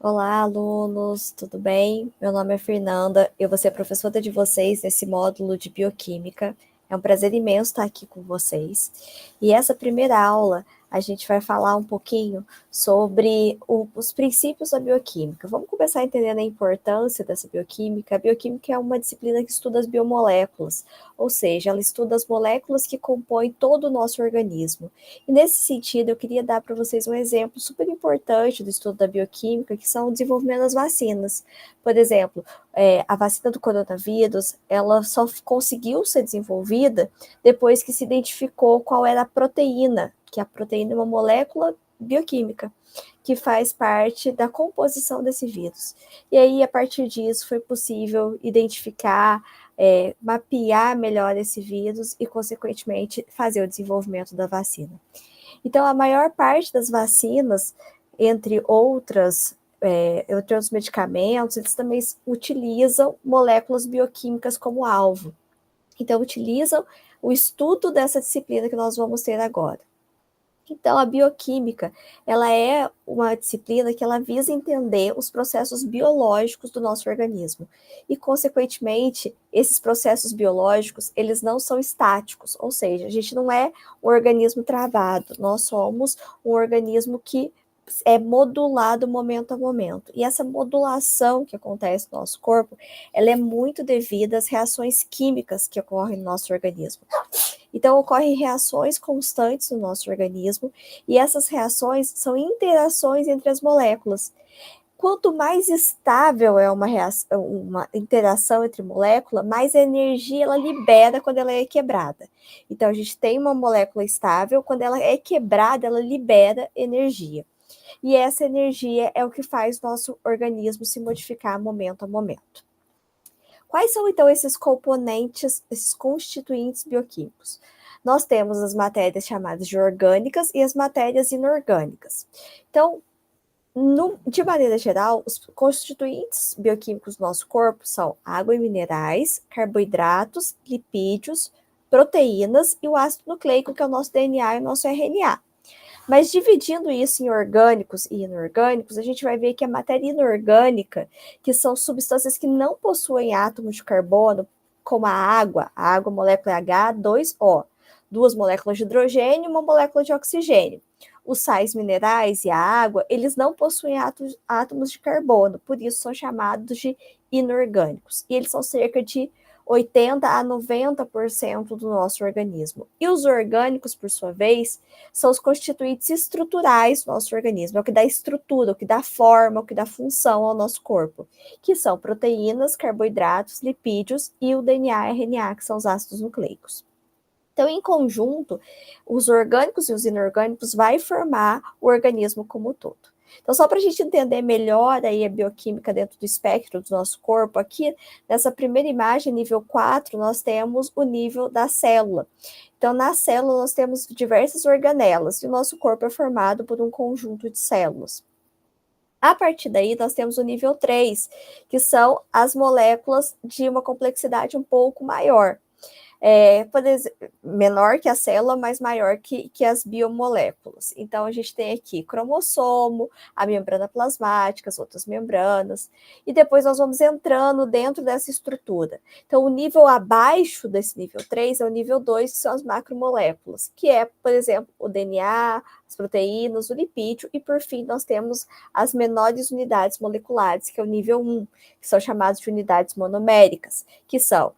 Olá, alunos, tudo bem? Meu nome é Fernanda, eu vou ser professora de vocês nesse módulo de Bioquímica. É um prazer imenso estar aqui com vocês. E essa primeira aula, a gente vai falar um pouquinho sobre os princípios da bioquímica. Vamos começar entendendo a importância dessa bioquímica. A bioquímica é uma disciplina que estuda as biomoléculas, ou seja, ela estuda as moléculas que compõem todo o nosso organismo. E nesse sentido, eu queria dar para vocês um exemplo super importante do estudo da bioquímica, que são o desenvolvimento das vacinas. Por exemplo, a vacina do coronavírus, ela só conseguiu ser desenvolvida depois que se identificou qual era a proteína, que a proteína é uma molécula bioquímica que faz parte da composição desse vírus. E aí, a partir disso, foi possível identificar, mapear melhor esse vírus e, consequentemente, fazer o desenvolvimento da vacina. Então, a maior parte das vacinas, entre outros medicamentos, eles também utilizam moléculas bioquímicas como alvo. Então, utilizam o estudo dessa disciplina que nós vamos ter agora. Então, a bioquímica, ela é uma disciplina que ela visa entender os processos biológicos do nosso organismo. E, consequentemente, esses processos biológicos, eles não são estáticos, ou seja, a gente não é um organismo travado, nós somos um organismo que é modulado momento a momento. E essa modulação que acontece no nosso corpo, ela é muito devida às reações químicas que ocorrem no nosso organismo. Então, ocorrem reações constantes no nosso organismo, e essas reações são interações entre as moléculas. Quanto mais estável é uma interação entre moléculas, mais energia ela libera quando ela é quebrada. Então, a gente tem uma molécula estável, quando ela é quebrada, ela libera energia. E essa energia é o que faz o nosso organismo se modificar momento a momento. Quais são, então, esses componentes, esses constituintes bioquímicos? Nós temos as matérias chamadas de orgânicas e as matérias inorgânicas. Então, de maneira geral, os constituintes bioquímicos do nosso corpo são água e minerais, carboidratos, lipídios, proteínas e o ácido nucleico, que é o nosso DNA e o nosso RNA. Mas dividindo isso em orgânicos e inorgânicos, a gente vai ver que a matéria inorgânica, que são substâncias que não possuem átomos de carbono, como a água molécula é H2O, duas moléculas de hidrogênio e uma molécula de oxigênio. Os sais minerais e a água, eles não possuem átomos de carbono, por isso são chamados de inorgânicos. E eles são cerca de 80 a 90% do nosso organismo. E os orgânicos, por sua vez, são os constituintes estruturais do nosso organismo, é o que dá estrutura, o que dá forma, o que dá função ao nosso corpo, que são proteínas, carboidratos, lipídios e o DNA e RNA, que são os ácidos nucleicos. Então, em conjunto, os orgânicos e os inorgânicos vai formar o organismo como um todo. Então, só para a gente entender melhor aí a bioquímica dentro do espectro do nosso corpo, aqui nessa primeira imagem, nível 4, nós temos o nível da célula. Então, na célula, nós temos diversas organelas, e o nosso corpo é formado por um conjunto de células. A partir daí, nós temos o nível 3, que são as moléculas de uma complexidade um pouco maior. Menor que a célula, mas maior que as biomoléculas. Então, a gente tem aqui cromossomo, a membrana plasmática, as outras membranas, e depois nós vamos entrando dentro dessa estrutura. Então, o nível abaixo desse nível 3 é o nível 2, que são as macromoléculas, que é, por exemplo, o DNA, as proteínas, o lipídio, e por fim nós temos as menores unidades moleculares, que é o nível 1, que são chamadas de unidades monoméricas, que são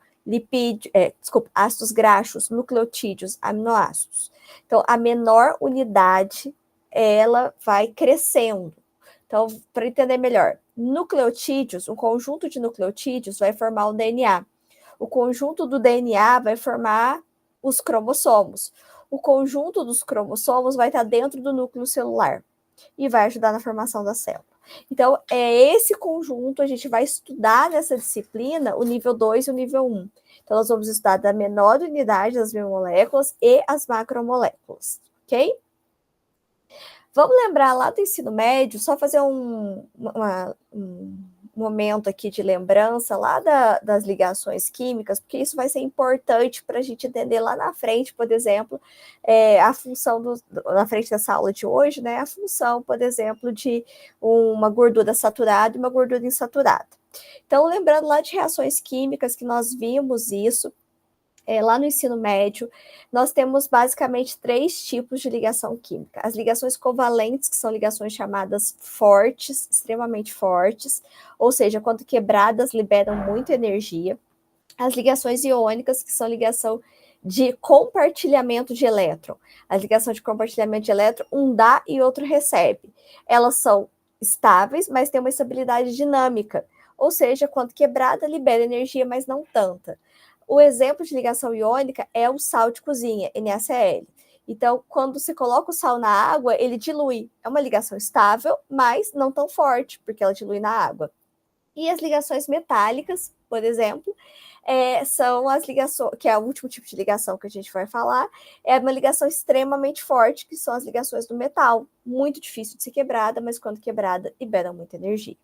ácidos graxos, nucleotídeos, aminoácidos. Então, a menor unidade, ela vai crescendo. Então, para entender melhor, nucleotídeos, um conjunto de nucleotídeos vai formar o DNA. O conjunto do DNA vai formar os cromossomos. O conjunto dos cromossomos vai estar dentro do núcleo celular e vai ajudar na formação da célula. Então, é esse conjunto, a gente vai estudar nessa disciplina o nível 2 e o nível 1. Então, nós vamos estudar da menor unidade das biomoléculas e as macromoléculas, ok? Vamos lembrar lá do ensino médio, só fazer momento aqui de lembrança lá das ligações químicas, porque isso vai ser importante para a gente entender lá na frente, por exemplo, a função na frente dessa aula de hoje, né? A função, por exemplo, de uma gordura saturada e uma gordura insaturada. Então, lembrando lá de reações químicas que nós vimos isso, lá no ensino médio, nós temos basicamente 3 tipos de ligação química. As ligações covalentes, que são ligações chamadas fortes, extremamente fortes, ou seja, quando quebradas, liberam muita energia. As ligações iônicas, que são ligação de compartilhamento de elétron. A ligação de compartilhamento de elétron, um dá e outro recebe. Elas são estáveis, mas têm uma estabilidade dinâmica, ou seja, quando quebrada, libera energia, mas não tanta. O exemplo de ligação iônica é o sal de cozinha, NaCl. Então, quando você coloca o sal na água, ele dilui. É uma ligação estável, mas não tão forte, porque ela dilui na água. E as ligações metálicas, por exemplo, são as ligações, que é o último tipo de ligação que a gente vai falar, é uma ligação extremamente forte, que são as ligações do metal. Muito difícil de ser quebrada, mas quando quebrada, libera muita energia.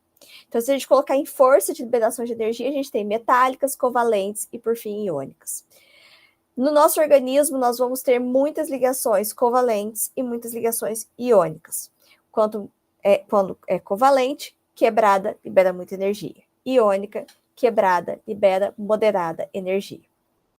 Então, se a gente colocar em força de liberação de energia, a gente tem metálicas, covalentes e, por fim, iônicas. No nosso organismo, nós vamos ter muitas ligações covalentes e muitas ligações iônicas. Quando é covalente, quebrada, libera muita energia. Iônica, quebrada, libera moderada energia.